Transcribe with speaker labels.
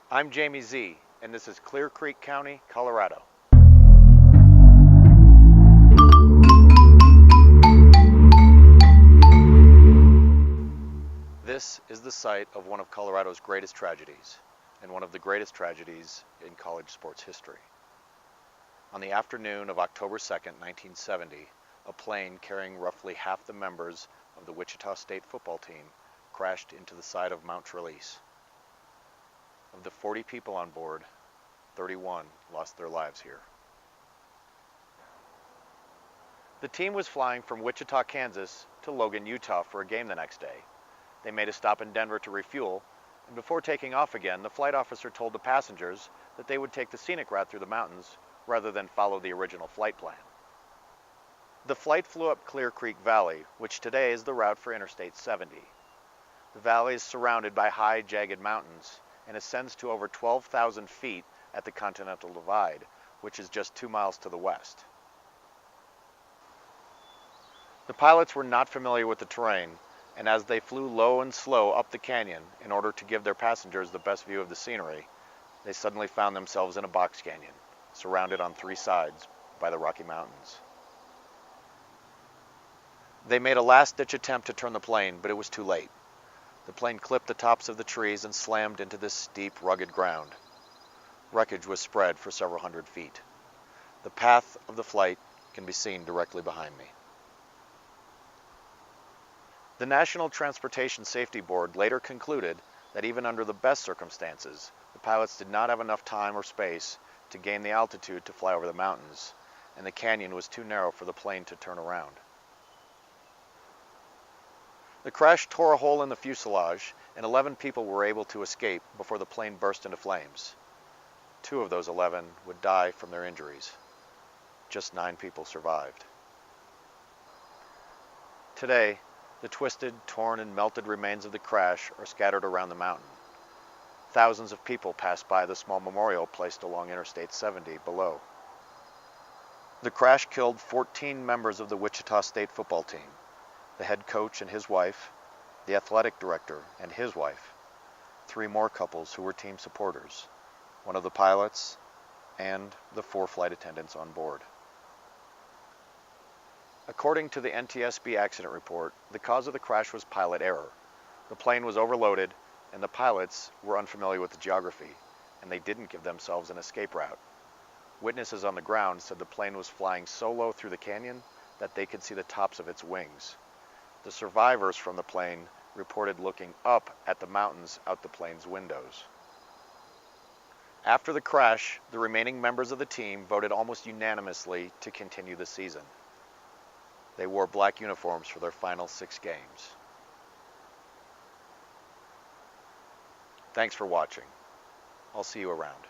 Speaker 1: I'm Jamie Z, and this is Clear Creek County, Colorado. This is the site of one of Colorado's greatest tragedies, and one of the greatest tragedies in college sports history. On the afternoon of October 2nd, 1970, a plane carrying roughly half the members of the Wichita State football team crashed into the side of Mount Trelease. Of the 40 people on board, 31 lost their lives here. The team was flying from Wichita, Kansas to Logan, Utah for a game the next day. They made a stop in Denver to refuel, and before taking off again, the flight officer told the passengers that they would take the scenic route through the mountains rather than follow the original flight plan. The flight flew up Clear Creek Valley, which today is the route for Interstate 70. The valley is surrounded by high, jagged mountains and ascends to over 12,000 feet at the Continental Divide, which is just 2 miles to the west. The pilots were not familiar with the terrain, and as they flew low and slow up the canyon in order to give their passengers the best view of the scenery, they suddenly found themselves in a box canyon, surrounded on 3 sides by the Rocky Mountains. They made a last-ditch attempt to turn the plane, but it was too late. The plane clipped the tops of the trees and slammed into this steep, rugged ground. Wreckage was spread for several hundred feet. The path of the flight can be seen directly behind me. The National Transportation Safety Board later concluded that even under the best circumstances, the pilots did not have enough time or space to gain the altitude to fly over the mountains, and the canyon was too narrow for the plane to turn around. The crash tore a hole in the fuselage, and 11 people were able to escape before the plane burst into flames. 2 of those 11 would die from their injuries. Just 9 people survived. Today, the twisted, torn, and melted remains of the crash are scattered around the mountain. Thousands of people pass by the small memorial placed along Interstate 70 below. The crash killed 14 members of the Wichita State football team, the head coach and his wife, the athletic director and his wife, 3 more couples who were team supporters, 1 of the pilots, and the 4 flight attendants on board. According to the NTSB accident report, the cause of the crash was pilot error. The plane was overloaded, and the pilots were unfamiliar with the geography, and they didn't give themselves an escape route. Witnesses on the ground said the plane was flying so low through the canyon that they could see the tops of its wings. The survivors from the plane reported looking up at the mountains out the plane's windows. After the crash, the remaining members of the team voted almost unanimously to continue the season. They wore black uniforms for their final 6 games. Thanks for watching. I'll see you around.